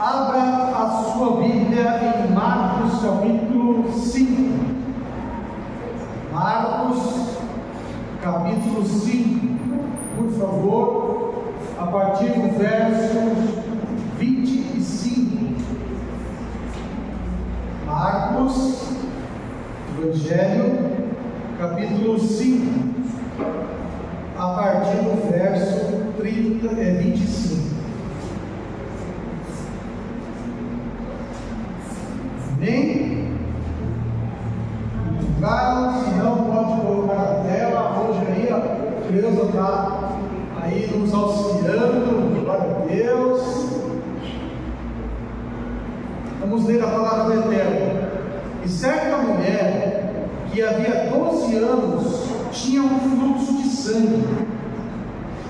Abra a sua Bíblia em Marcos capítulo 5. Marcos capítulo 5, por favor, a partir do verso 25. Marcos, Evangelho, capítulo 5, a partir do verso 25. Amém? Claro, se não pode colocar na tela, hoje aí a Cleusa está aí nos auxiliando, glória a Deus. Vamos ler a palavra do Eterno. E certa mulher, que havia 12 anos, tinha um fluxo de sangue,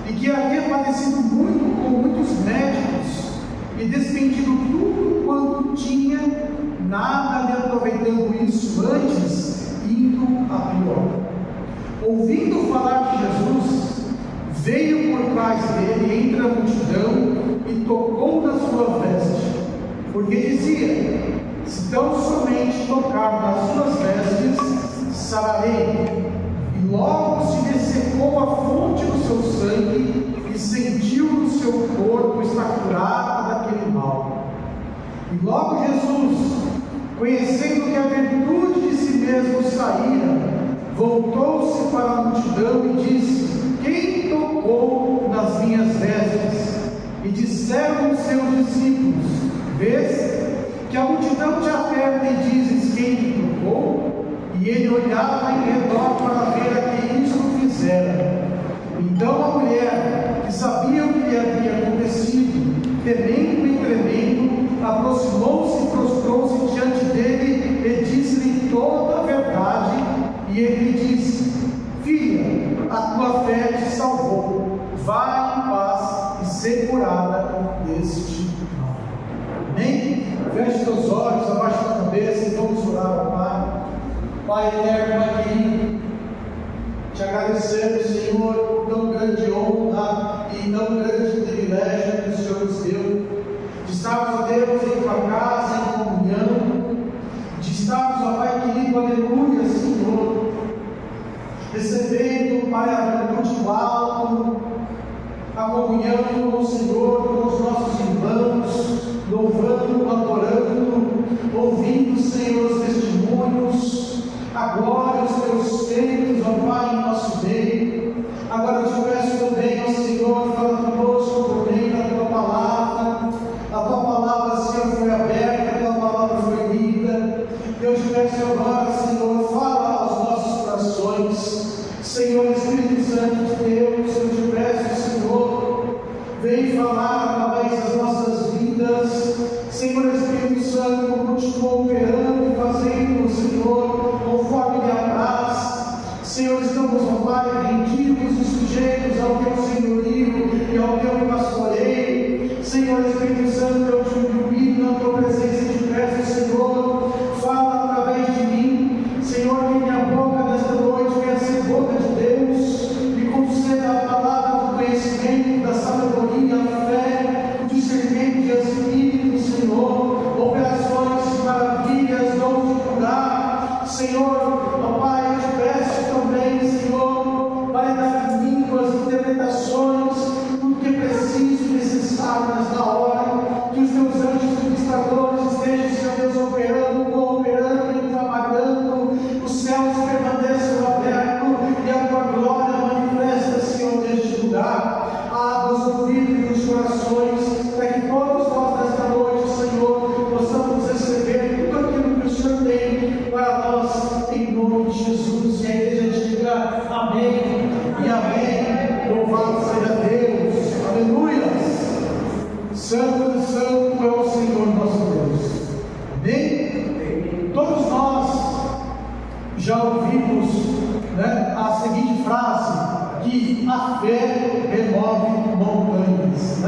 e que havia padecido muito com muitos médicos, e despendido tudo quanto tinha, nada lhe aproveitando isso, antes indo a pior. Ouvindo falar de Jesus, veio por trás dele entre a multidão e tocou na sua veste, porque dizia: se tão somente tocar nas suas vestes, sararei. E logo se dessecou a fonte do seu sangue, e sentiu no seu corpo estar curado daquele mal. E logo Jesus, conhecendo que a virtude de si mesmo saíra, voltou-se para a multidão e disse: quem tocou nas minhas vestes? E disseram os seus discípulos: vês que a multidão te aperta e dizes: quem te tocou? E ele olhava em redor para ver a quem isso fizera. Então a mulher, que sabia o que lhe havia acontecido, temendo e tremendo, aproximou-se e prostrou-se diante dele e disse-lhe toda a verdade. E ele lhe disse: filha, a tua fé te salvou, vá em paz e ser curada deste mal. Amém? Feche teus olhos, abaixe a cabeça e vamos orar ao Pai. Pai eterno, Pai querido, te agradecemos, Senhor, por tão grande honra e tão grande privilégio que o Senhor nos deu, de estarmos, ó Deus, em tua casa, em comunhão, de estarmos, ó Pai querido, aleluia, Senhor, recebendo, Pai, a virtude do alto, a comunhão com o Senhor, com os nossos irmãos, louvando, adorando, ouvindo, Senhor, os testemunhos, a glória, os teus feitos, ó Pai, em nosso meio. Agora eu te peço também, ó Senhor, fala conosco por meio da tua palavra. A tua palavra, Senhor, foi aberta, a tua palavra foi lida. Eu te peço agora, Senhor, fala aos nossos corações. Senhor, Espírito Santo de Deus, eu te peço, Senhor, vem falar através das nossas vidas. Senhor, Espírito Santo, continua operando e fazendo, Senhor, conforme lhe apraz. Senhor, estamos, ó Pai, rendidos e sujeitos ao teu senhorio e ao teu pastoreio. Senhor, Espírito Santo, eu te humilho na tua presença e te peço, Senhor, fala através de mim. Senhor, que minha boca nesta noite venha ser boca de Deus, me conceda a palavra do conhecimento, da sabedoria, a fé, o discernimento de Espírito, Senhor, operações, maravilhas, dons de curar. Senhor, ó Pai, eu te peço também, Senhor, para dar línguas, interpretações, tudo que é preciso e necessário nesta hora, que os teus anjos ministradores estejam, Senhor Deus, operando, cooperando e trabalhando, os céus permaneçam abertos e a tua glória manifesta, Senhor, neste lugar. Abra os ouvidos e os corações, para que todos nós nesta noite, Senhor, possamos receber tudo aquilo que o Senhor tem para nós, em nome de Jesus. E a igreja diga amém e amém. Louvado seja Deus, aleluia. Santo e santo é o Senhor nosso Deus. Amém? Todos nós já ouvimos, a seguinte frase, que a fé remove montanhas,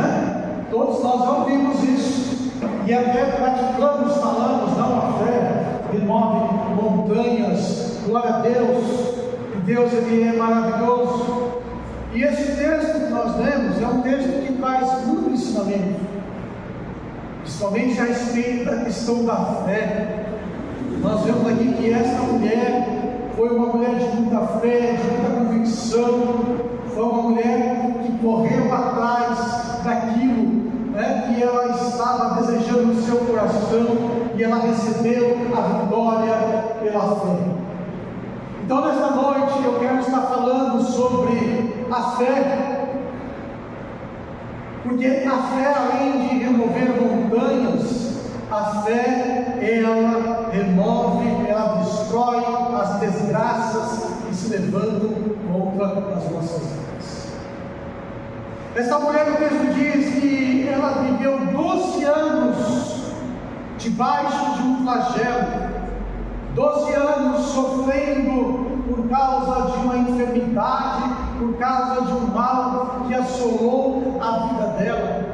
Todos nós já ouvimos isso, e até praticamos, falamos: não, a fé remove montanhas. Glória a Deus, Deus ele é maravilhoso. E esse texto que nós lemos é um texto que traz muito ensinamento. principalmente a respeito da questão da fé. Nós vemos aqui que essa mulher foi uma mulher de muita fé, de muita convicção, foi uma mulher que correu atrás daquilo que ela estava desejando no seu coração, e ela recebeu a vitória pela fé. Então nesta noite eu quero estar falando sobre a fé, porque a fé, além de remover montanhas, a fé, ela remove, ela destrói as desgraças que se levantam contra as nossas vidas. Essa mulher, o texto diz que ela viveu 12 anos debaixo de um flagelo, 12 anos sofrendo por causa de uma enfermidade, por causa de um mal que assolou a vida dela.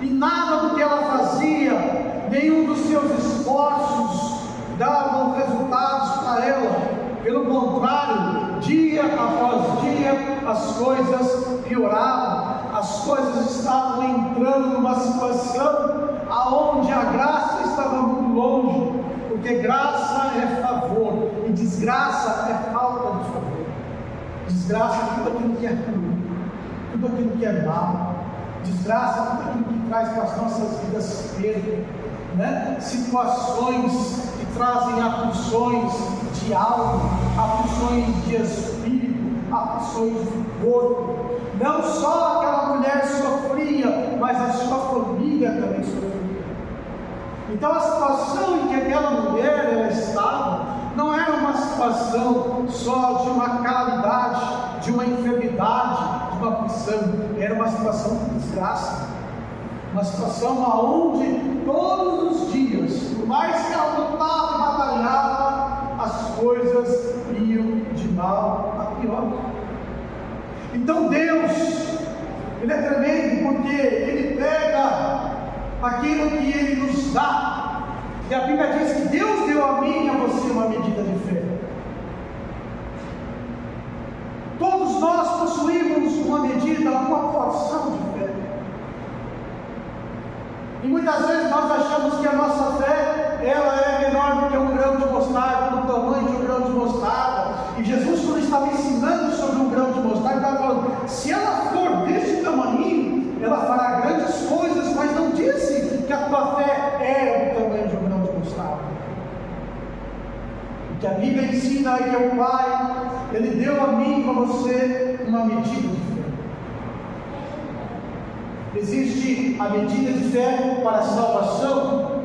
E nada do que ela fazia, nenhum dos seus esforços davam resultados para ela. Pelo contrário, dia após dia, as coisas pioravam, as coisas estavam entrando numa situação aonde a graça estava muito longe, porque graça é favor e desgraça é falta de favor. Desgraça é tudo aquilo que é ruim, tudo aquilo que é mal. Desgraça é tudo aquilo que traz para as nossas vidas perda, situações que trazem aflições de alma, aflições de espírito, aflições de corpo. Não só aquela mulher sofria, mas a sua família também sofria. Então a situação em que aquela mulher ela estava não era uma situação só de uma calamidade, de uma enfermidade, de uma aflição, era uma situação de desgraça, uma situação onde todos os dias, por mais que ela lutava e batalhava, as coisas iam de mal a pior. Então Deus, Ele é tremendo, porque Ele pega aquilo que Ele nos dá, e a Bíblia diz que Deus deu a mim e a você uma medida de fé. Todos nós possuímos uma medida, uma porção de fé. E muitas vezes nós achamos que a nossa fé, ela é menor do que um grão de mostarda, do tamanho de um grão de mostarda. E Jesus, quando estava ensinando sobre um grão de mostarda, estava falando, se ela for desse tamanho, ela fará grandes coisas, mas não disse que a tua fé é o tamanho de um grão de mostarda. O que a Bíblia ensina é que o Pai, Ele deu a mim e a você uma medida de fé. Existe a medida de fé para a salvação,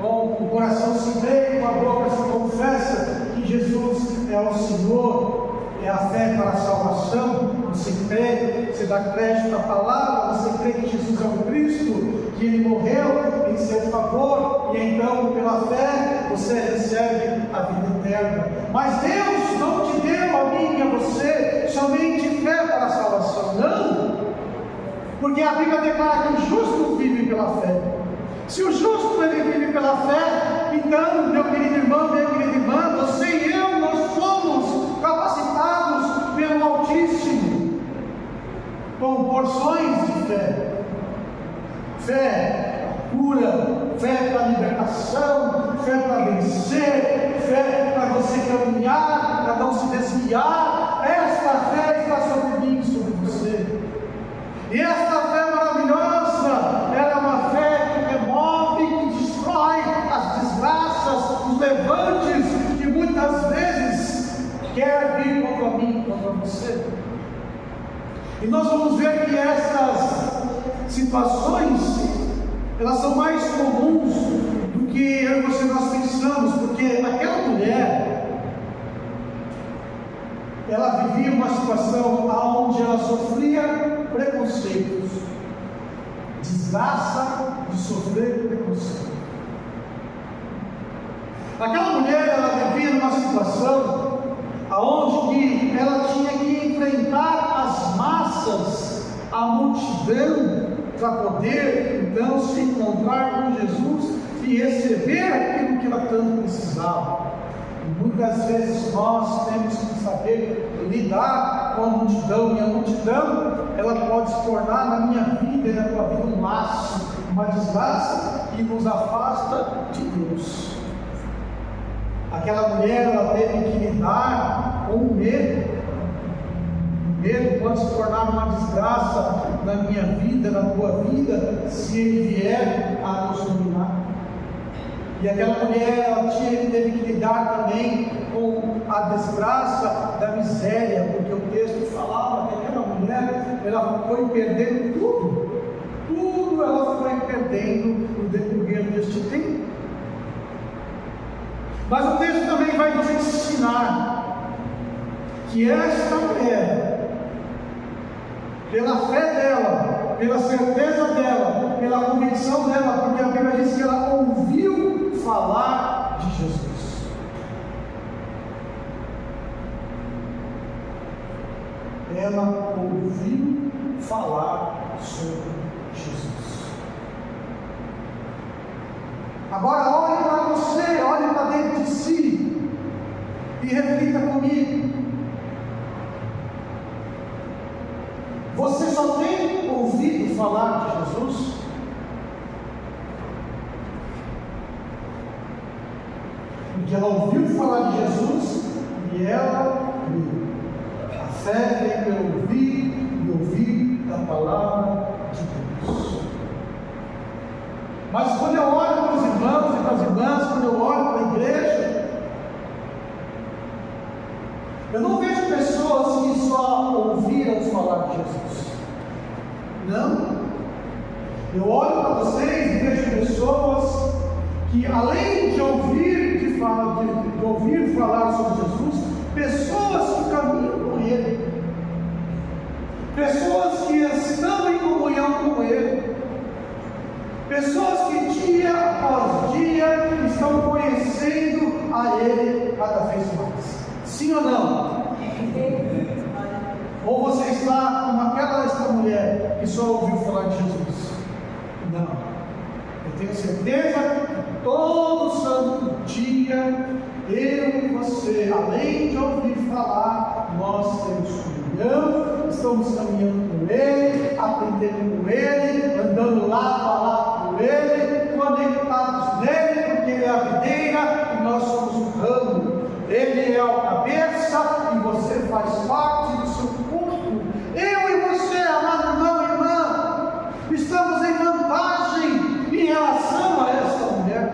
com o coração se crê, com a boca se confessa que Jesus é o Senhor, é a fé para a salvação. Você crê, você dá crédito à palavra, você crê que Jesus é o Cristo, que Ele morreu em seu favor, e então pela fé você recebe a vida eterna. Mas Deus não te deu a mim e a você somente fé para a salvação, não, porque a Bíblia declara que o justo vive pela fé. Se o justo ele vive pela fé, então, meu querido irmão, minha querida irmã, você e eu, nós somos capacitados pelo Altíssimo com porções de fé. Fé para cura, fé para libertação, fé para vencer, fé para você caminhar, para não se desviar. Esta fé está sobre mim, sobre você. E esta fé maravilhosa, ela é uma fé que remove, que destrói as desgraças, os levantes que muitas vezes quer vir contra mim, contra você. E nós vamos ver que essas situações, elas são mais comuns do que eu e você nós pensamos, porque aquela mulher, ela vivia uma situação onde ela sofria preconceitos, desgraça de sofrer preconceito. Aquela mulher, ela vivia numa situação onde ela tinha que enfrentar as massas, a multidão, para poder então se encontrar com Jesus e receber aquilo que ela tanto precisava. E muitas vezes nós temos que saber lidar com a multidão, e a multidão ela pode se tornar na minha vida e na tua vida um laço uma desgraça que nos afasta de Deus. Aquela mulher, ela teve que lidar com o medo. O medo pode se tornar uma desgraça na minha vida, na tua vida, se ele vier a nos dominar. E aquela mulher, ela teve que lidar também com a desgraça da miséria, porque o texto falava que aquela mulher, ela foi perdendo tudo ela foi perdendo no decorrer deste tempo. Mas o texto também vai nos ensinar que esta mulher, pela fé dela, pela certeza dela, pela convicção dela, porque a Bíblia diz que ela ouviu falar de Jesus. Ela ouviu falar sobre Jesus. Agora olhe para você, olhe para dentro de si e reflita comigo. Você só tem ouvido falar de Jesus? Porque ela ouviu falar de Jesus e ela creu. A fé vem pelo ouvir e ouvir da palavra de Deus. Mas quando eu olho para os irmãos e para as irmãs, quando eu olho para a igreja, eu não vejo pessoas que só ouviram falar de Jesus. Não. Eu olho para vocês e vejo pessoas que, além de ouvir falar sobre Jesus, pessoas que caminham com Ele, pessoas que estão em comunhão com Ele, pessoas que dia após dia estão conhecendo a Ele cada vez mais. Sim ou não? Ou você está como esta mulher que só ouviu falar de Jesus? Não. Eu tenho certeza que todo santo dia, eu e você, além de ouvir falar, nós temos comunhão, estamos caminhando com Ele, aprendendo com Ele, andando lado a lado com Ele, conectados nele, porque Ele é a videira e nós somos o ramo. Ele é o cabeça e você faz parte do seu corpo. Eu e você, amado irmão e irmã, estamos em vantagem em relação a esta mulher.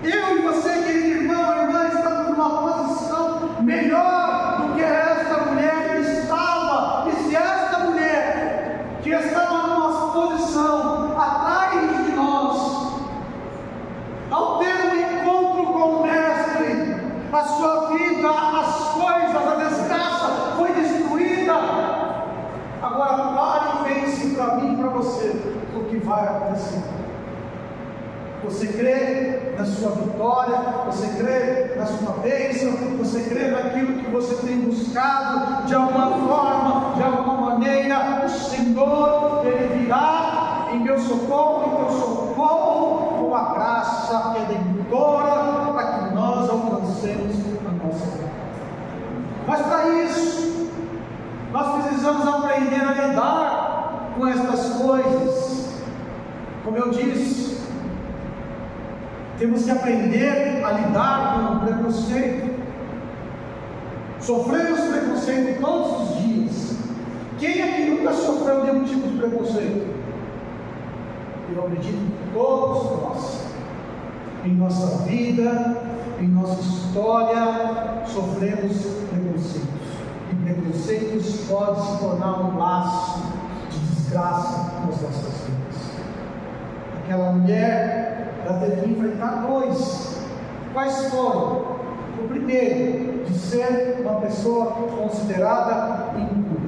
Eu e você, querido irmão e irmã, estamos numa posição melhor do que esta mulher estava. E se esta mulher, que estava numa posição atrás de nós, ao ter um encontro com o Mestre, a sua vida, as coisas, a desgraça foi destruída. Agora pare e pense para mim e para você o que vai acontecer. Você crê na sua vitória, você crê na sua bênção, você crê naquilo que você tem buscado, de alguma forma, de alguma maneira, o Senhor, Ele virá em meu socorro, em teu socorro, com a graça redentora, para que nós alcancemos a nossa vida. Mas para isso, nós precisamos aprender a lidar com estas coisas. Como eu disse, temos que aprender a lidar com o preconceito. Sofremos preconceito todos os dias. Quem é que nunca sofreu nenhum tipo de preconceito? Eu acredito que todos nós, em nossa vida, em nossa história, sofremos preconceitos. E preconceitos podem se tornar um laço de desgraça nas nossas vidas. Aquela mulher, ela teve que enfrentar dois. Quais foram? O primeiro, de ser uma pessoa considerada impura.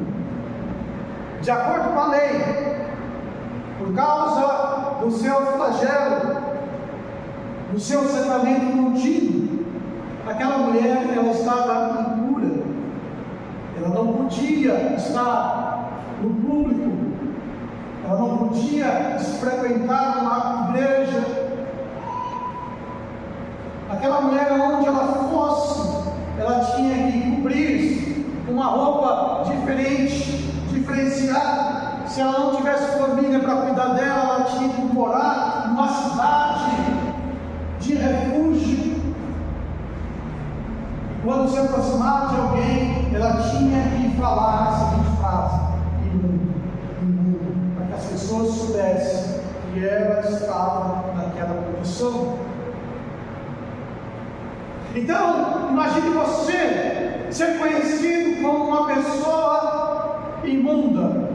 De acordo com a lei, por causa do seu flagelo, do seu sentamento contínuo, aquela mulher, ela estava impura. Ela não podia estar no público, ela não podia frequentar uma igreja. Aquela mulher, onde ela fosse, ela tinha que cobrir uma roupa diferente, diferenciada. Se ela não tivesse família para cuidar dela, ela tinha que morar quando se aproximava de alguém, ela tinha que falar a seguinte frase: imundo, imundo, para que as pessoas soubessem que ela estava naquela condição. Então, imagine você ser conhecido como uma pessoa imunda,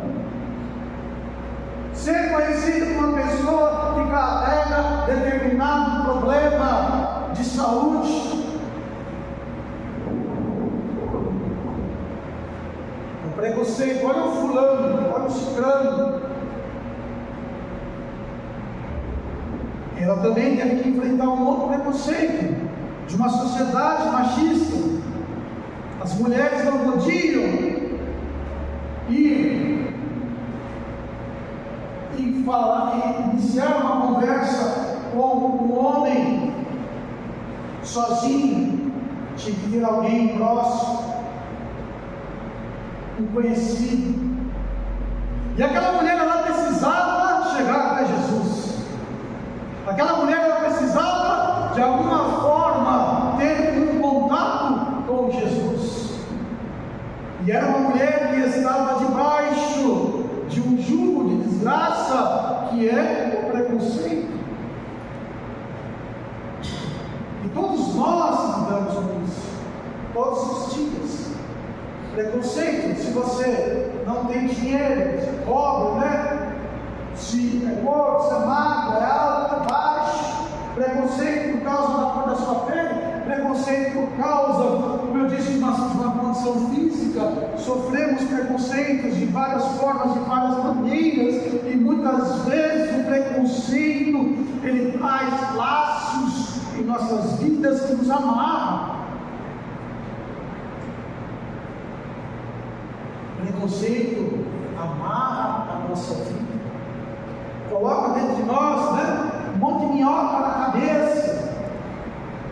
ser conhecido como uma pessoa que carrega determinado problema de saúde. O preconceito, olha o fulano, olha o ciclano. Ela também teve que enfrentar um outro preconceito de uma sociedade machista. As mulheres não podiam ir e falar, e iniciar uma conversa com um homem sozinho. Tinha que ter alguém próximo, um conhecido. E aquela mulher, ela precisava chegar até Jesus. Aquela mulher, ela precisava de alguma forma ter um contato com Jesus. E era uma mulher que estava debaixo de um jugo de desgraça, que é o preconceito. E todos nós lidamos com isso, todos os dias. Preconceito: se você não tem dinheiro, você é pobre, né? Se é gordo, se é magro, é alto, é baixo. Preconceito por causa da cor da sua pele, preconceito por causa, como eu disse, de uma condição física. Sofremos preconceitos de várias formas, de várias maneiras, e muitas vezes o preconceito, ele traz laços em nossas vidas que nos amarram. Preconceito amarra a nossa vida, coloca dentro de nós, né, um monte de minhoca na cabeça,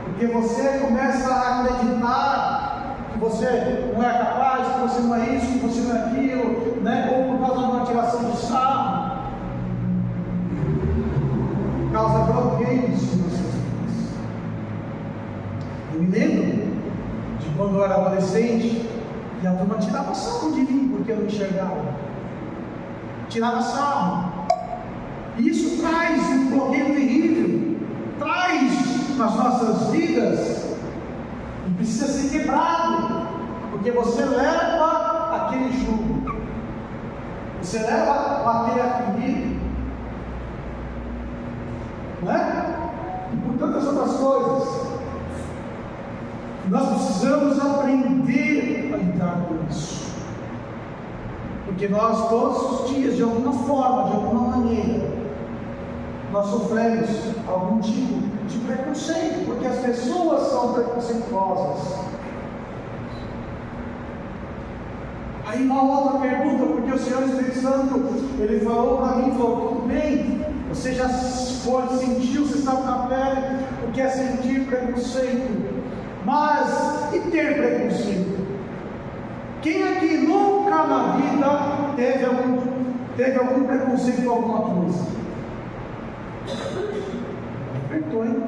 porque você começa a acreditar que você não é capaz, que você não é isso, que você não é aquilo, né, ou por causa de uma tiração de sarro, causa bloqueios nas suas vidas. Eu me lembro de quando eu era adolescente, e a turma tirava sarro de mim, porque eu não enxergava. Tirava sarro. E isso traz um bloqueio terrível, traz nas nossas vidas, e precisa ser quebrado, porque você leva aquele jugo, você leva aquele equilíbrio, não é? E por tantas outras coisas. Nós precisamos aprender a lidar com isso, porque nós todos os dias, de alguma forma, de alguma maneira, nós sofremos algum tipo de preconceito, porque as pessoas são preconceituosas. Aí uma outra pergunta, porque o Senhor Espírito Santo, Ele falou para mim, falou: tudo bem, você já sentiu, você sabe na pele o que é sentir preconceito, mas e ter preconceito? Quem aqui nunca na vida teve algum preconceito com alguma coisa? Apertou, hein?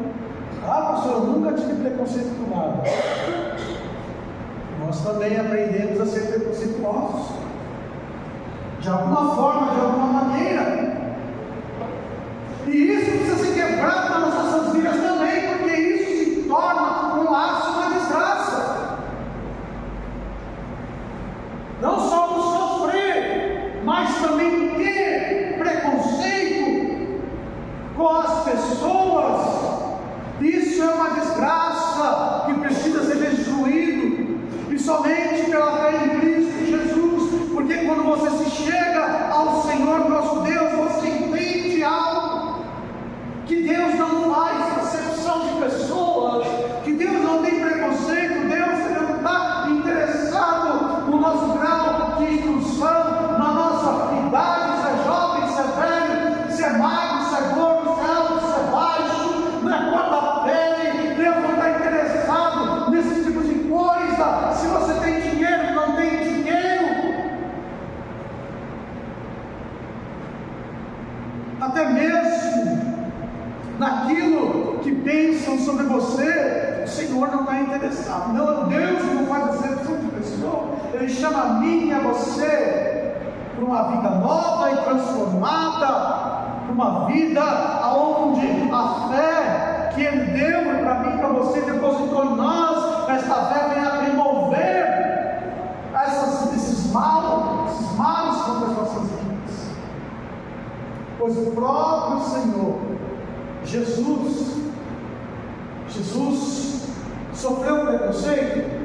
Ah, pastor, eu nunca tive preconceito com nada. Nós também aprendemos a ser preconceituosos, de alguma forma, de alguma maneira. E isso precisa ser quebrado nas nossas vidas também, porque isso se torna um laço, uma desgraça. Não só o sofrer, mas também ter preconceito com as pessoas. Isso é uma desgraça que precisa ser destruído, e somente pela fé em Cristo Jesus, porque quando você se chega ao Senhor nosso Deus, você entende algo, que Deus não faz acepção de pessoas, que Deus não tem preconceito, Deus não está interessado no nosso grau de instrução, na nossa idade, se é jovem, se é velho, se é magro, se é gordo, se é alto, se é baixo, não é cor da pele. Deus não está interessado nesse tipo de coisa, se você tem dinheiro, não tem dinheiro. Até mesmo naquilo que pensam sobre você, o Senhor não está interessado. Não, Deus não faz acepção de pessoa. Ele chama a mim e a você para uma vida nova e transformada, para uma vida onde a fé que Ele deu para mim, para você, depositou em nós, esta fé vem a remover esses males contra as nossas vidas. Pois o próprio Senhor Jesus sofreu preconceito.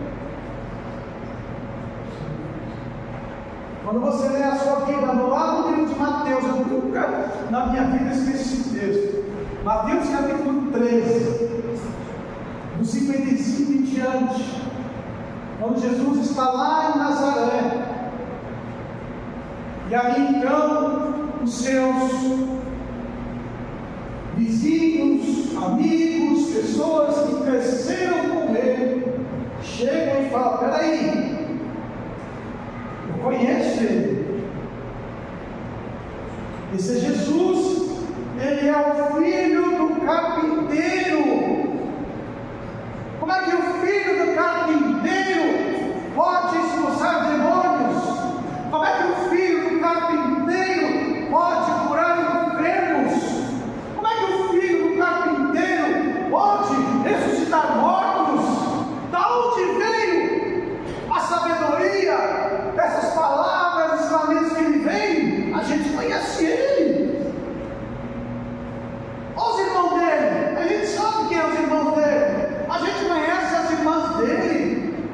Quando você lê a sua vida, lá no livro de Mateus, eu nunca na minha vida esqueci esse texto. Mateus capítulo 13, do 55 em diante, quando Jesus está lá em Nazaré, e aí então os seus vizinhos, amigos, pessoas que cresceram com ele, chegam e falam: peraí, eu conheço ele, esse é Jesus, ele é o filho do carpinteiro. Como é que o filho do carpinteiro pode expulsar demônios? Como é que o filho do carpinteiro pode curar enfermos? Como é que o filho do carpinteiro pode ressuscitar mortos? Da onde veio a sabedoria dessas palavras, desses ensinamentos que ele vem? A gente conhece ele. Os irmãos dele, a gente sabe quem é os irmãos dele. A gente conhece as irmãs dele.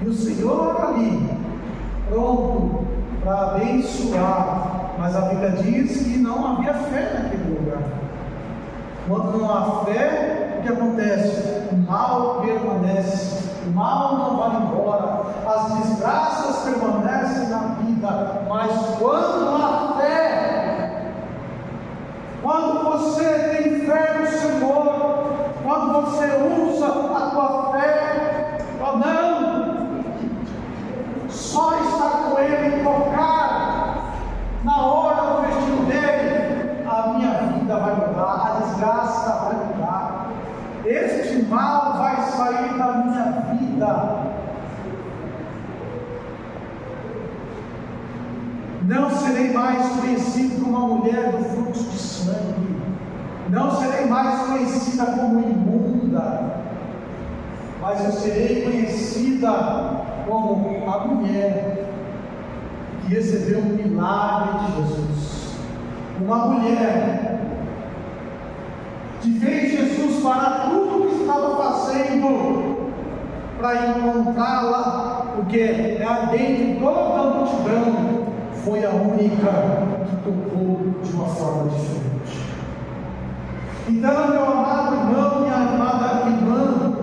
E o Senhor ali, pronto para abençoar, mas a Bíblia diz que não havia fé naquele lugar. Quando não há fé, o que acontece? O mal permanece, o mal não vai embora, as desgraças permanecem na vida. Mas quando há fé, quando você tem fé no Senhor, quando você usa a tua fé, não, só estar com Ele e tocar na hora do vestido dele, a minha vida vai mudar, a desgraça vai mudar, este mal vai sair da minha vida. Não serei mais conhecido como uma mulher do fluxo de sangue, não serei mais conhecida como imunda, mas eu serei conhecida como a mulher que recebeu o milagre de Jesus, uma mulher que fez Jesus parar tudo o que estava fazendo para encontrá-la, porque dentre toda a multidão foi a única que tocou de uma forma diferente. Então, meu amado irmão, minha amada irmã,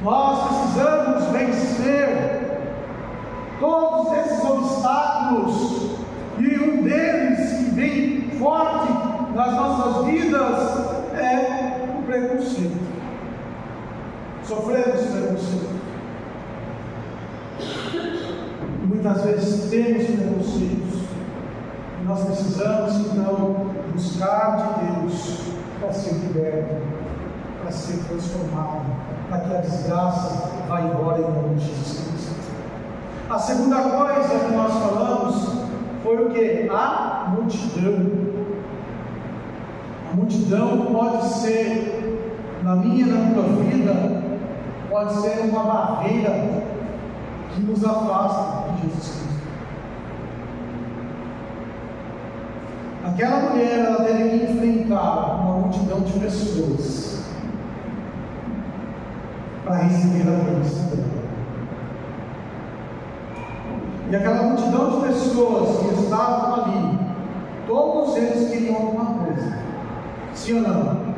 nós precisamos vencer todos esses obstáculos, e um deles que vem forte nas nossas vidas é o preconceito. Sofremos preconceito. Muitas vezes temos preconceitos, e nós precisamos então buscar de Deus para ser liberto, para ser transformado, para que a desgraça vá embora em nome de Jesus Cristo. A segunda coisa que nós falamos foi o que? A multidão. A multidão pode ser, na minha e na tua vida, pode ser uma barreira que nos afasta de Jesus Cristo. Aquela mulher, ela teve que enfrentar uma multidão de pessoas para receber a bênção dela. E aquela multidão de pessoas que estavam ali, todos eles queriam alguma coisa. Sim ou não?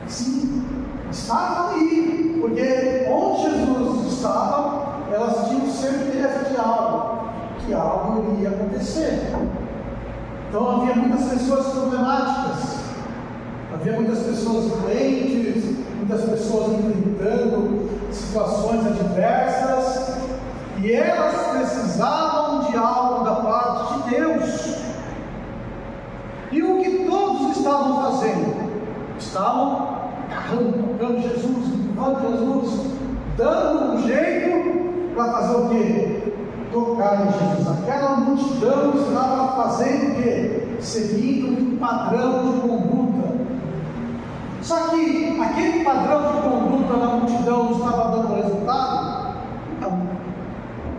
Sim, estavam ali, porque onde Jesus estava, elas tinham certeza de algo, que algo iria acontecer. Então havia muitas pessoas problemáticas, havia muitas pessoas doentes, muitas pessoas enfrentando situações adversas, e elas precisavam de algo da parte de Deus. estavam agarrando, tocando Jesus, empurrando Jesus, dando um jeito para fazer o quê? Tocar em Jesus. Aquela multidão estava fazendo o quê? Seguindo um padrão de conduta. Só que aquele padrão de conduta da multidão estava dando resultado? Não.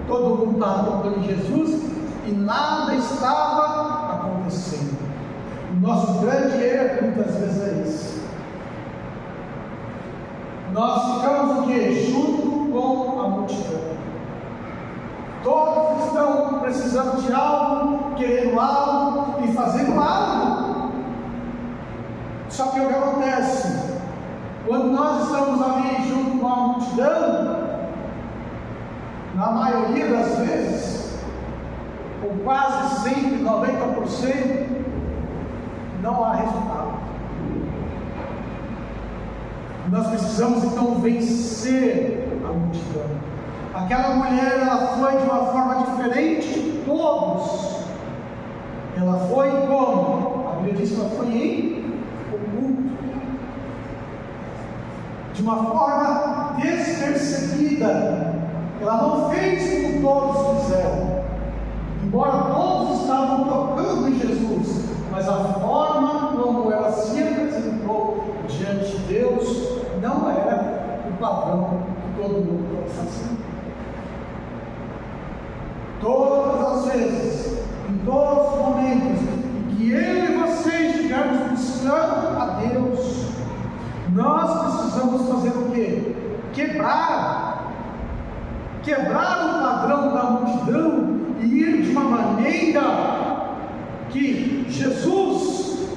Todo mundo estava tocando em Jesus e nada estava acontecendo. O nosso grande erro muitas vezes é isso. Nós ficamos o quê? Junto com a multidão. Todos estão precisando de algo, querendo algo e fazendo algo. Só que o que acontece? Quando nós estamos ali junto com a multidão, na maioria das vezes, ou quase sempre, 90%, não há resultado. Nós precisamos então vencer a multidão. Aquela mulher, ela foi de uma forma diferente de todos. Ela foi como? A Bíblia diz que ela foi em oculto, de uma forma despercebida. Ela não fez como todos fizeram, embora todos estavam tocando em Jesus, mas a forma como ela se apresentou diante de Deus não era o padrão que todo mundo estava fazendo. Todas as vezes, em todos os momentos em que eu e você estivermos buscando a Deus, nós precisamos fazer o quê? Quebrar o padrão da multidão e ir de uma maneira que Jesus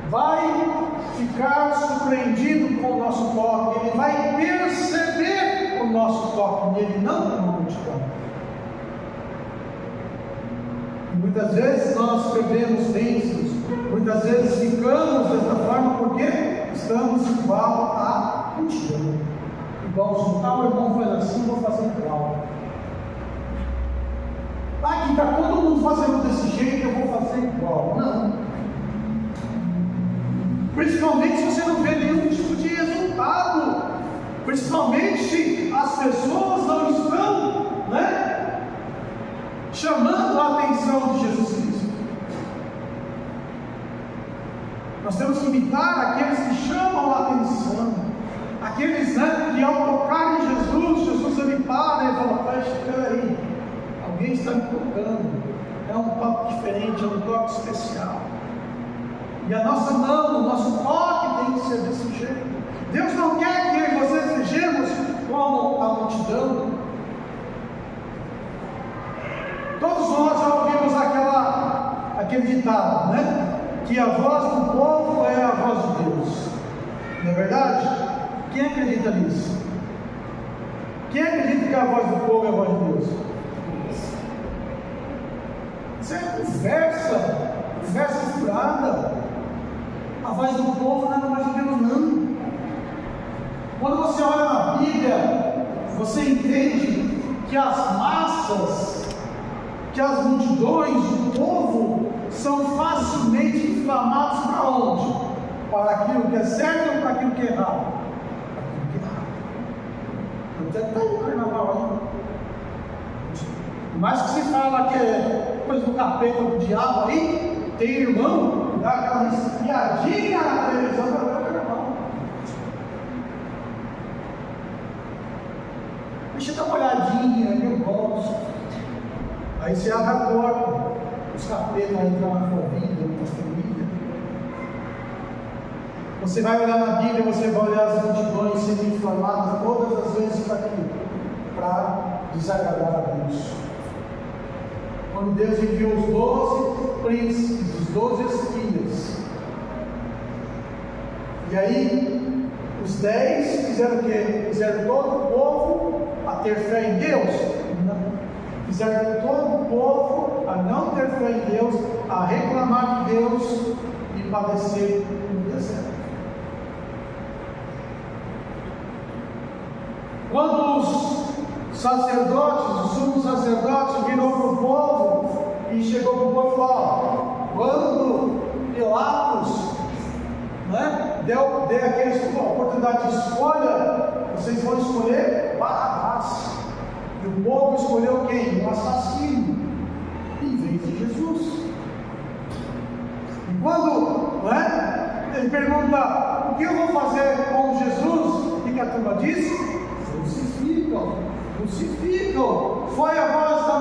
vai ficar surpreendido com o nosso toque, ele vai perceber o nosso toque nele, não com a multidão. E muitas vezes nós perdemos bênçãos, muitas vezes ficamos dessa forma porque estamos igual à multidão. Igual se tal irmão faz assim, vou fazer igual. Aqui está todo mundo fazendo desse jeito, eu vou fazer igual. Não. Principalmente se você não vê nenhum tipo de resultado. Principalmente se as pessoas não estão, chamando a atenção de Jesus Cristo. Nós temos que imitar aqueles que chamam a atenção. Aqueles que ao tocar em Jesus, Jesus ele para e fala: espera aí, alguém está me tocando. É um toque diferente, é um toque especial. E a nossa mão, o nosso toque tem que ser desse jeito. Deus não quer que eu e você sejamos como a multidão. Todos nós já ouvimos aquele ditado, que a voz do povo é a voz de Deus. Não é verdade? Quem acredita nisso? Quem acredita que a voz do povo é a voz de Deus? Isso é conversa furada. A voz do povo não é a voz de Deus, não. Quando você olha na Bíblia, você entende que as massas, que as multidões do povo são facilmente inflamados para onde? Para aquilo que é certo ou para aquilo que é errado? Até está no carnaval aí. Mas que se fala que é coisa do capeta, do diabo aí, tem irmão que dá aquela espiadinha na televisão para ver o carnaval. Deixa eu dar uma olhadinha, eu gosto. Aí você abre a porta, os capetas entram na tua vida, na tua família. Você vai olhar na Bíblia, você vai olhar as multidões sendo inflamadas todas as vezes para desagradar a Deus. Quando Deus enviou os 12 príncipes, os 12 espias, e aí os 10 fizeram o quê? Fizeram todo o povo a ter fé em Deus? Não. Fizeram todo o povo a não ter fé em Deus, a reclamar de Deus e padecer no deserto. Quando os sacerdotes, o sumo sacerdote virou para o povo e chegou para o povo e falou: quando Pilatos, né? Deu aqueles a oportunidade de escolha. Vocês vão escolher Barrabás. E o povo escolheu quem? Um assassino, em vez de Jesus. E quando, ele pergunta: o que eu vou fazer com Jesus? O que a turma disse? Crucificam, crucificam. Foi a voz da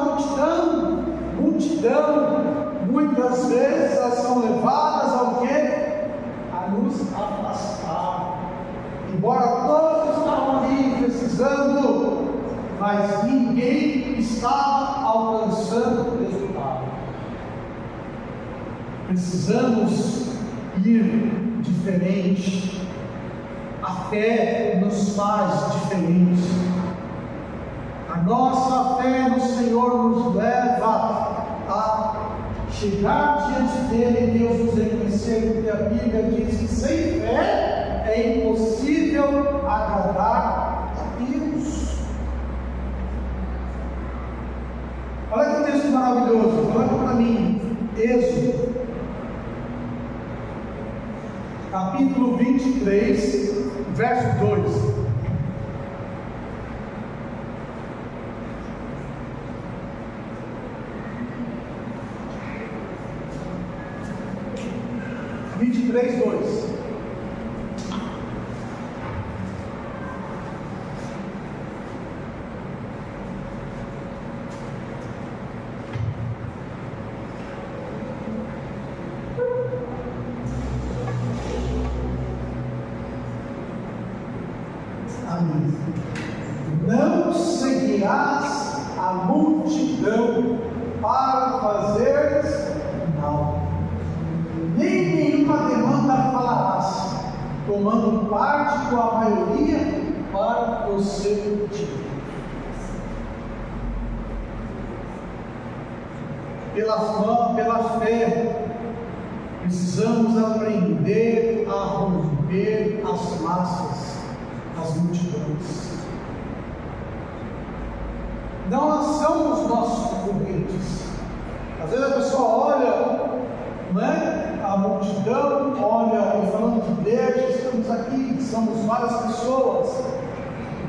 multidão. Muitas vezes elas são levadas ao quê? A nos afastar. Embora todos estavam ali precisando, mas ninguém estava alcançando o resultado. Precisamos ir diferente. A fé nos faz diferente. A nossa fé no Senhor nos leva a chegar diante dele e Deus nos reconhecer, porque a Bíblia diz que sem fé é impossível agradar a Deus. Olha que texto maravilhoso, olha para mim, Êxodo, capítulo 23, verso 2. Três, 2. Amém. Não seguirás a multidão para fazeres mal. Nem nenhuma demanda falarás, tomando parte com a maioria para o seu direito. Pela fé, precisamos aprender a romper as massas, as multidões. Não são os nossos concorrentes. Às vezes a pessoa olha, a multidão olha, e falando de igreja, estamos aqui, somos várias pessoas,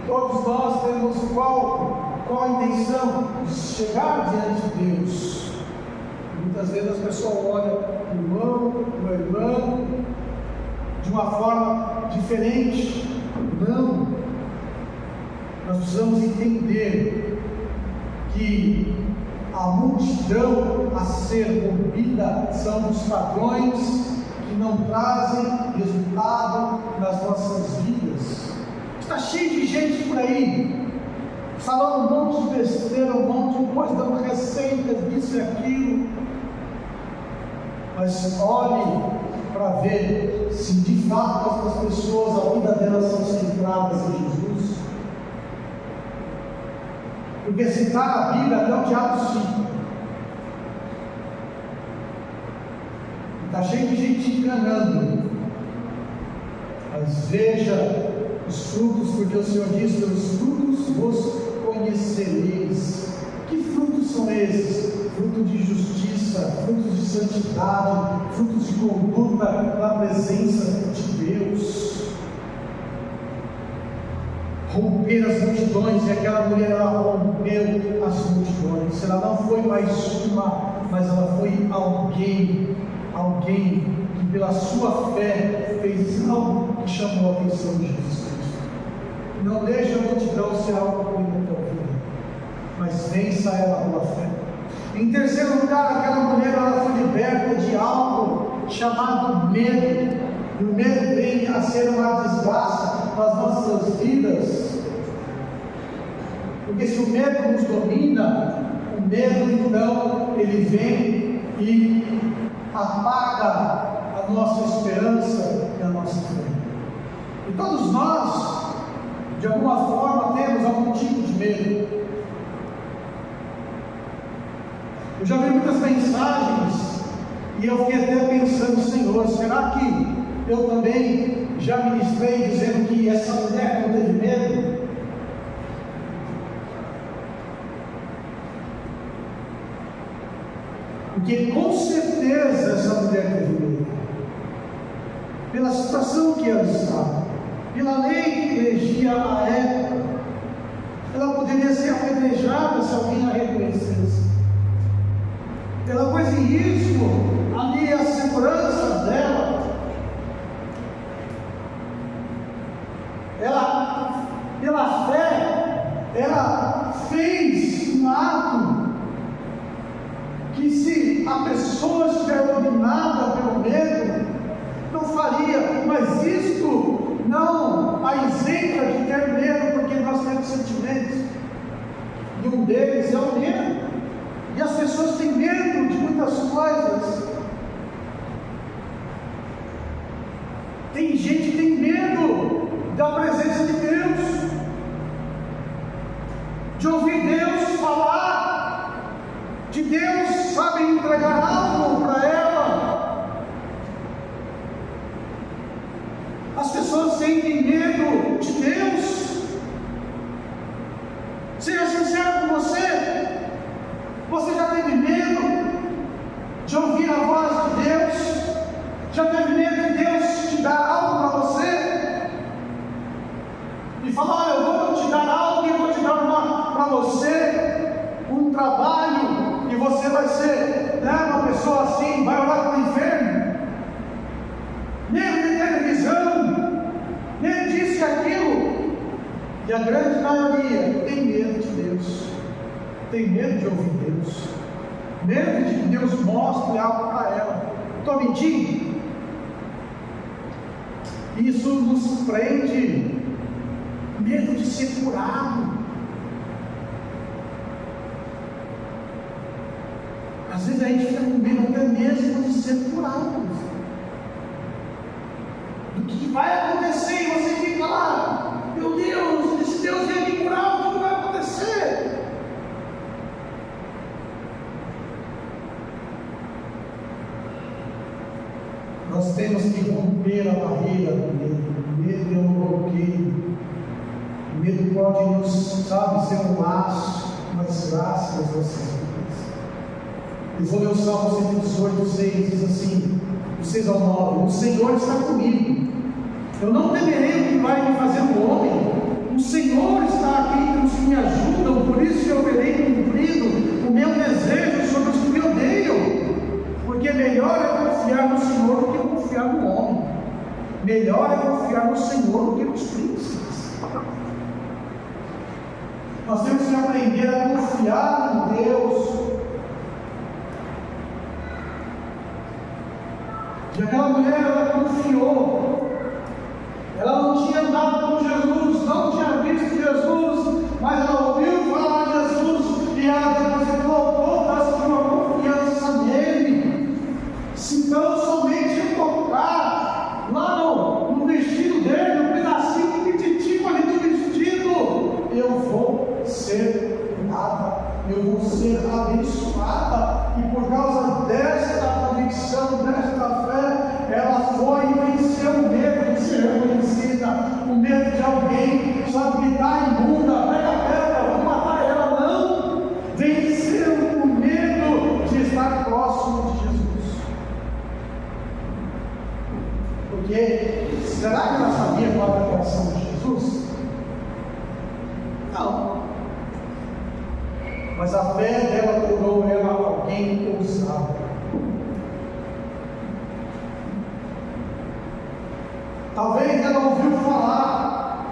todos nós temos qual a intenção? De chegar diante de Deus. Muitas vezes as pessoas olham o irmão, uma irmã, de uma forma diferente. Não, nós precisamos entender que a multidão a ser rompida são os padrões que não trazem resultado nas nossas vidas. Está cheio de gente por aí, falando um monte de besteira, um monte de coisa, dando receitas disso e aquilo. Mas olhe para ver se de fato as pessoas, a vida delas são centradas em Jesus. Porque se está na Bíblia, até o diabo cita. Está cheio de gente enganando. Mas veja os frutos, porque o Senhor diz: pelos frutos vos conhecereis. Que frutos são esses? Frutos de justiça, frutos de santidade, frutos de conduta na presença de Deus. Romper as multidões, e aquela mulher, ela rompeu as multidões. Ela não foi mais uma, mas ela foi alguém que pela sua fé fez algo que chamou a atenção de Jesus Cristo. Não deixe a multidão ser algo ruim na tua vida, mas vença ela pela fé. Em terceiro lugar, aquela mulher, ela foi liberta de algo chamado medo. E o medo vem a ser uma desgraça nas nossas vidas, porque se o medo nos domina, o medo então ele vem e apaga a nossa esperança e a nossa fé. E todos nós, de alguma forma, temos algum tipo de medo. Eu já vi muitas mensagens e eu fiquei até pensando: Senhor, será que eu também já ministrei dizendo que essa mulher não teve medo? Porque com certeza essa mulher teve medo. pela situação que ela estava, pela lei que regia a época. Ela poderia ser apedrejada se alguém a reconhecesse. Ela pôs em risco ali a segurança dela. Ela, pela fé, ela fez um ato que, se a pessoa estiver dominada pelo medo, não faria, mas isto não a isenta de ter medo, porque nós temos sentimentos, e um deles é o medo, e as pessoas têm medo de muitas coisas. Tem gente que tem medo da presença de Deus, de ouvir Deus falar, de Deus, sabe, entregar algo para ela. As pessoas sentem medo de Deus. Seja sincero com você. Você já teve medo de ouvir a voz de Deus? Já teve medo de Deus te dar algo para você? E falar: olha, eu vou te dar algo, e vou te dar para você um trabalho, e você vai ser, né, uma pessoa assim, vai orar para o inferno. Nem de televisão, nem disse aquilo. E a grande maioria tem medo de Deus, tem medo de ouvir Deus, medo de que Deus mostre algo para ela. Estou mentindo? Isso nos prende. Medo de ser curado. Às vezes a gente fica com medo até mesmo de ser curado, do que vai acontecer, e você fica lá: meu Deus, se Deus vier me curar, o que vai acontecer? Nós temos que romper a barreira do medo. O medo é um bloqueio. O medo pode nos, sabe, ser um laço, mas laço nas nossas vidas. Eu vou ler o Salmo 118, 6, diz assim, do 6 ao 9: o Senhor está comigo, eu não temerei o que vai me fazer o homem. O Senhor está aqui entre os que me ajudam, por isso eu verei cumprido o meu desejo sobre os que me odeiam. Porque melhor é confiar no Senhor do que confiar no homem. Melhor é confiar no Senhor do que nos príncipes. Nós temos que aprender a confiar em Deus. E aquela mulher, ela confiou. Ela não tinha andado com Jesus, não tinha visto Jesus, mas ela ouviu falar de Jesus, e ela depositou toda a sua confiança nele. Se tão somente eu tocar lá no vestido dele, no pedacinho petitico ali do vestido, eu vou ser curada, eu vou ser abençoada. E por causa desta convicção, desta fé, ela foi e venceu o medo de ser reconhecida, o medo de alguém, sabe, que está imunda, pega a pedra, vamos matar ela. Não, venceu o medo de estar próximo de Jesus. Porque, será que ela sabia qual era a coração de Jesus? Não. Mas a fé dela tornou ela alguém ousado. Talvez ela ouviu falar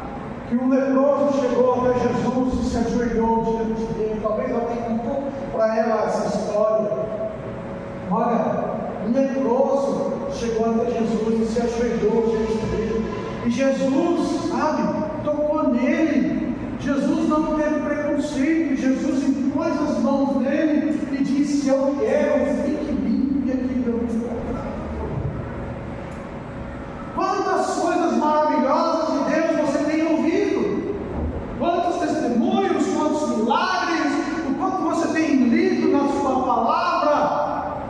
que um leproso chegou até Jesus e se ajoelhou diante dele. Talvez alguém contou para ela essa história. Olha, um leproso chegou até Jesus e se ajoelhou diante dele. E Jesus, sabe, tocou nele. Jesus não teve preconceito. Jesus impôs as mãos nele e disse: eu quero, fique limpo, e aqui eu me encontrar. Quantas coisas maravilhosas de Deus você tem ouvido? Quantos testemunhos, quantos milagres, o quanto você tem lido na sua palavra?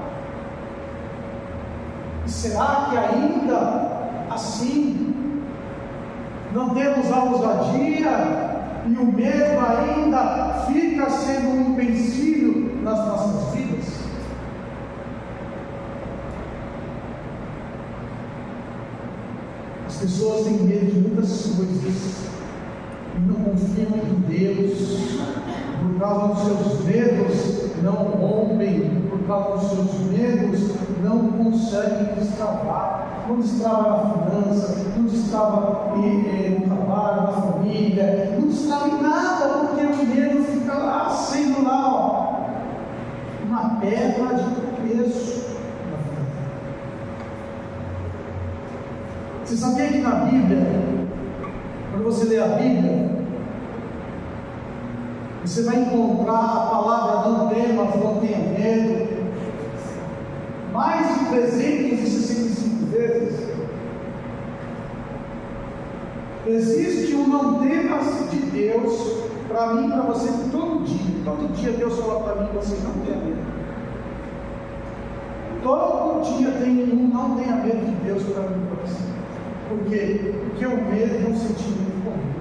E será que ainda assim não temos a ousadia e o medo ainda fica sendo um empecilho nas nossas vidas? pessoas têm medo de muitas coisas e não confiam em Deus. Por causa dos seus medos, não rompem. Por causa dos seus medos, não conseguem destravar. Não destrava na finança, não destrava no trabalho, na família, não destrava em nada, porque o medo fica lá, sendo lá, ó, uma pedra de tropeço na vida. Você sabia que na Bíblia, quando você lê a Bíblia, você vai encontrar a palavra não temas, não tenha medo, mais de 365 vezes. Existe um não temas de Deus para mim e para você todo dia. Todo dia Deus fala para mim e você não tenha medo. Todo dia tem um não tenha medo de Deus para mim e para você. Por quê? Porque o medo é um sentimento comum.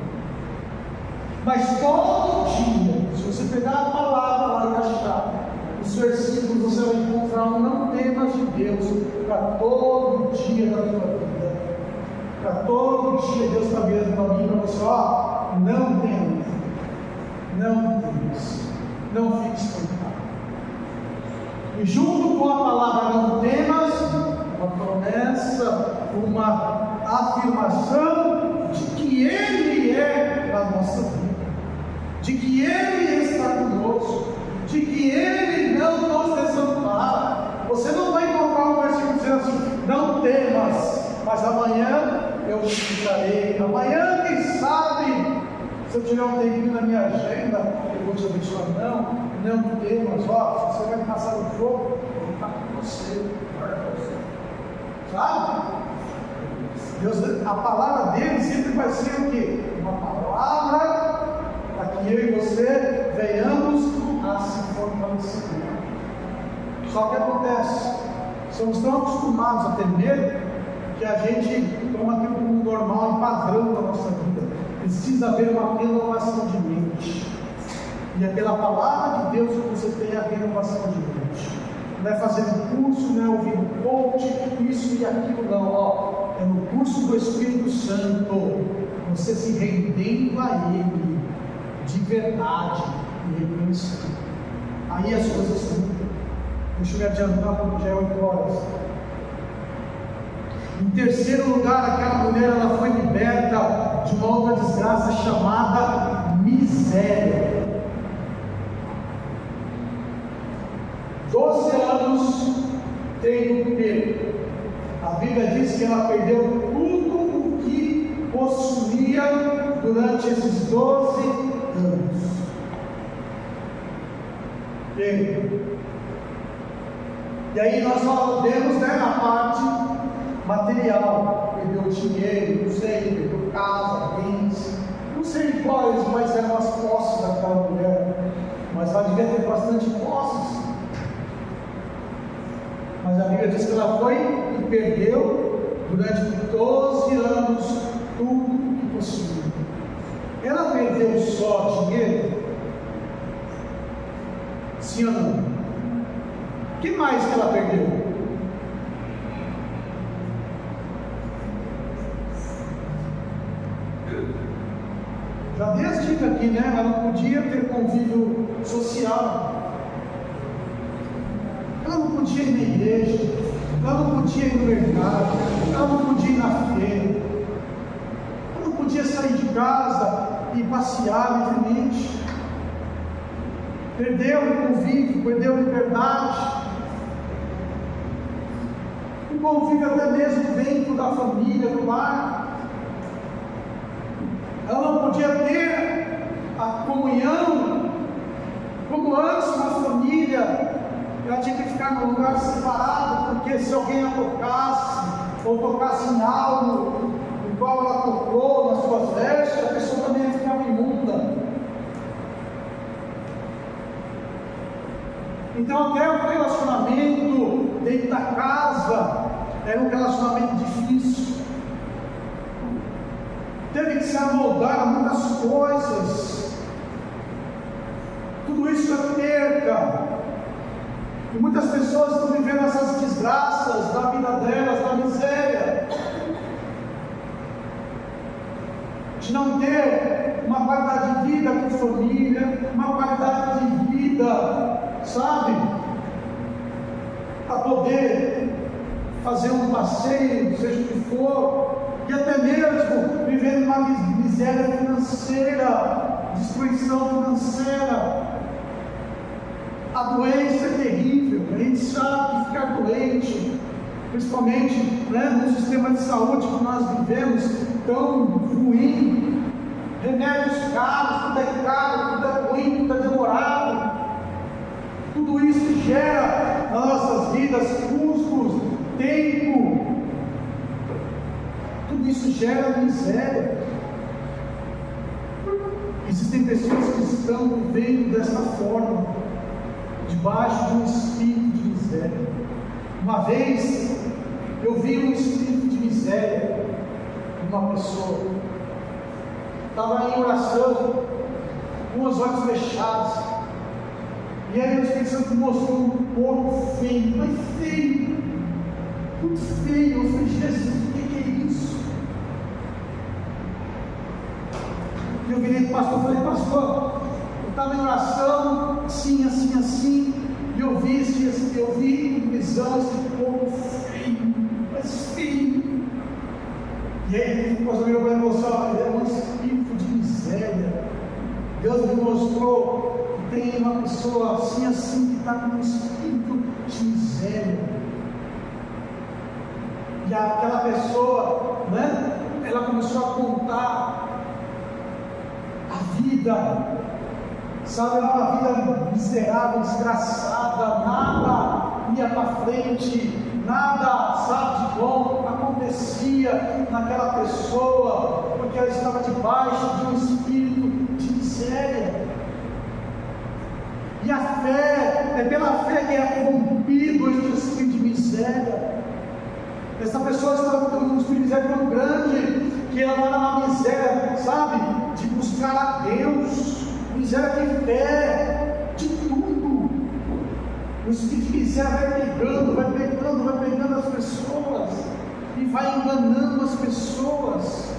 Mas todo dia, se você pegar a palavra lá e achar os versículos, você vai encontrar um não temas de Deus para todo dia da tua vida. Para todo dia Deus está virando para mim e para você, ó, não tenha medo, não temas, não fique espantado. E junto com a palavra não temas, uma promessa, uma afirmação de que Ele é a nossa vida, de que Ele está conosco, de que Ele não nos desampara. Você não vai encontrar um versículo dizendo assim, não temas, mas amanhã eu te explicarei. Amanhã, quem sabe, se eu tiver um tempinho na minha agenda, eu vou te abençoar. Não temas, ó, você vai passar no fogo, eu vou estar com você, sabe? Deus, a palavra dele sempre vai ser o quê? Uma palavra para que eu e você venhamos a se fortalecer. Só que acontece, somos tão acostumados a ter medo que a gente toma aquilo como normal e padrão da nossa vida. Precisa haver uma renovação de mente. E aquela palavra de Deus que você tem é a renovação de mente. Não é fazendo curso, não é ouvindo coach, isso e aquilo, não. Ó, é no curso do Espírito Santo, você se rendendo a Ele, de verdade, e reconhecendo. Aí as coisas mudam. Deixa eu me adiantar, porque já é 8 horas. Em terceiro lugar, aquela mulher ela foi liberta de uma outra desgraça chamada miséria. 12 anos tendo perda. A Bíblia diz que ela perdeu tudo o que possuía durante esses 12 anos. E aí nós falamos, né, na parte material, perdeu dinheiro, não sei, perdeu casa, bens, não sei quais eram as posses daquela mulher, mas ela devia ter bastante posses. Mas a Bíblia diz que ela foi e perdeu durante 12 anos tudo o que possuía. Ela perdeu só dinheiro? Sim ou não? O que mais que ela perdeu? Já dei as dicas aqui, né? Ela não podia ter convívio social. Ela não podia ir na igreja. Ela não podia ir no mercado. Ela não podia ir na feira. Ela não podia sair de casa e passear livremente. Perdeu o convívio, perdeu a liberdade. O convívio até mesmo dentro da família, do lar. Ela não podia ter a comunhão como antes na família. Ela tinha que ficar num lugar separado, porque se alguém a tocasse, ou tocasse em algo no qual ela tocou, nas suas vestes, a pessoa também ficava imunda. Então até o relacionamento dentro da casa era um relacionamento difícil. Teve que se amoldar a muitas coisas. Tudo isso é perca. E muitas pessoas estão vivendo essas desgraças da vida delas, da miséria. de não ter uma qualidade de vida com família, uma qualidade de vida, sabe, para poder fazer um passeio, seja o que for, e até mesmo viver uma miséria financeira, destruição financeira. A doença é terrível, a gente sabe que ficar doente, principalmente no sistema de saúde que nós vivemos, tão ruim, remédios caros, tudo é caro, tudo é ruim, tudo é demorado, tudo isso gera nas nossas vidas custos, tempo, tudo isso gera miséria. Existem pessoas que estão vivendo dessa forma, debaixo de um espírito de miséria. Uma vez eu vi um espírito de miséria em uma pessoa, estava em oração, com os olhos fechados, e aí o Espírito Santo mostrou um corpo feio, mas feio, muito feio. Eu falei, Jesus, o que é isso? E eu virei para o pastor e falei, pastor, eu estava em oração, assim, assim, assim, e eu vi em visão esse corpo feio, mas feio. E aí o pastor virou para mim e falou, é um espírito de miséria. Deus me mostrou que tem uma pessoa assim, assim, que está com um espírito de miséria. E aquela pessoa, ela começou a contar a vida, sabe, era uma vida miserável, desgraçada, nada ia para frente, nada, sabe, de bom acontecia naquela pessoa, porque ela estava debaixo de um espírito de miséria. E a fé, é pela fé que é rompido este espírito de miséria. Essa pessoa estava com um espírito de miséria tão grande, que ela era uma miséria, sabe, de buscar a Deus, miséria de fé, de tudo. O espírito de miséria vai pegando as pessoas, e vai enganando as pessoas.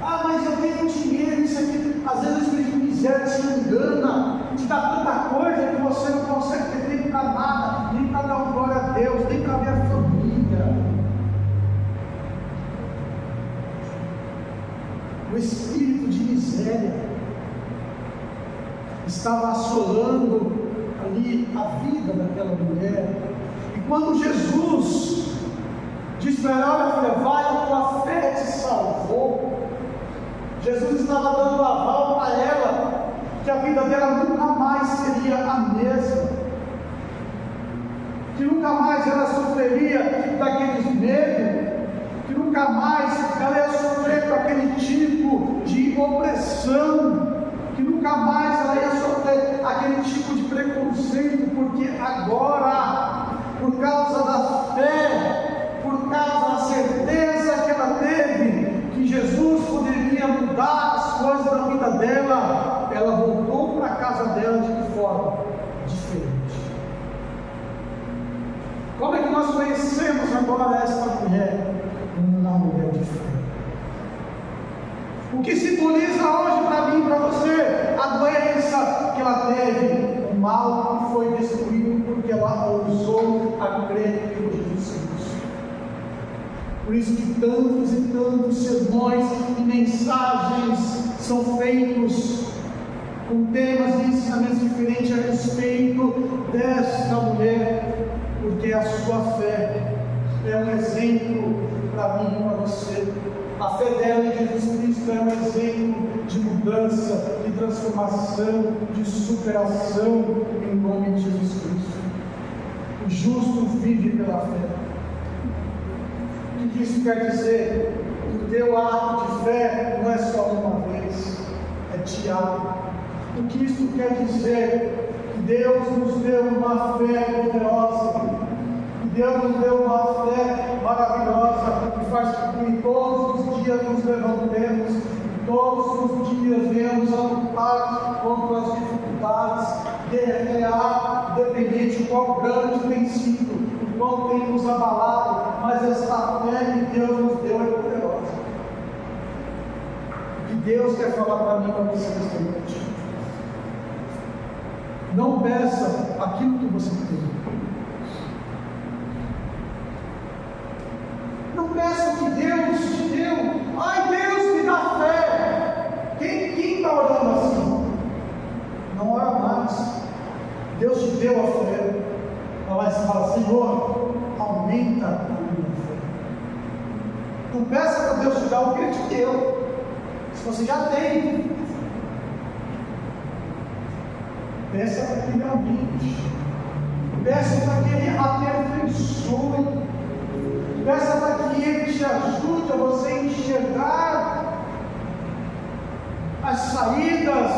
Ah, mas eu tenho dinheiro, isso aqui. Às vezes o espírito de miséria te engana, te dá tanta coisa que você não consegue ter tempo para nada, nem para dar glória a Deus, nem para ver a família. O espírito de miséria estava assolando ali a vida daquela mulher. E quando Jesus disse para ela, olha, filha, vai, a tua fé te salvou. Jesus estava dando aval para ela, que a vida dela nunca mais seria a mesma, que nunca mais ela sofreria daqueles medos, que nunca mais ela ia sofrer com aquele tipo de opressão, que nunca mais ela ia sofrer aquele tipo de preconceito, porque agora, por causa da fé, por causa da certeza que ela teve, que Jesus poderia mudar as coisas da vida dela, ela voltou para a casa dela de que forma? Diferente. Como é que nós conhecemos agora esta mulher? Uma mulher de fé. O que simboliza hoje para mim e para você? A doença que ela teve, o mal que foi destruído porque ela ousou a crer em Jesus Cristo. Por isso que tantos e tantos sermões e mensagens são feitos com temas e ensinamentos diferentes a respeito desta mulher, porque a sua fé é um exemplo para mim e para você. A fé dela em Jesus Cristo é um exemplo de mudança, de transformação, de superação em nome de Jesus Cristo. O justo vive pela fé. O que isso quer dizer? O teu ato de fé não é só uma vez, é diário. O que isso quer dizer? Que Deus nos deu uma fé poderosa, que Deus nos deu uma fé maravilhosa, que faz com que todos os dias nos levantemos, que todos os dias venhamos a lutar contra as dificuldades, guerrear, independente de qual grande tem sido, o qual tem nos abalado, mas esta fé que Deus nos deu é poderosa. Deus quer falar para mim e para você nesta noite. Não peça aquilo que você tem. Não peça o que Deus te deu. Ai, Deus me dá fé. Quem está orando assim? Não ora mais. Deus te deu a fé. Ela fala: Senhor, aumenta a minha fé. Não peça para Deus te dar o que Ele te deu. Se você já tem, peça para que Ele aumente. Peça para que Ele aperfeiçoe. Peça para que Ele te ajude a você enxergar as saídas,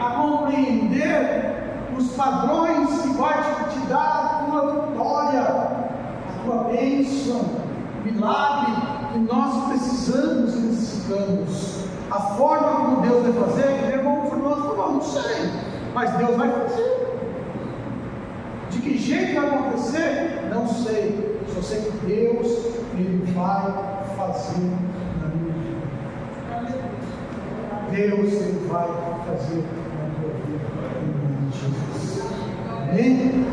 a compreender os padrões que vai te dar a tua vitória, a tua bênção, milagre que nós precisamos e necessitamos. A forma como Deus vai fazer, não sei, mas Deus vai fazer. De que jeito vai acontecer? Não sei. Só sei que Deus, Ele vai fazer na minha vida. Deus, Ele vai fazer na tua vida. Em nome de Jesus. Amém?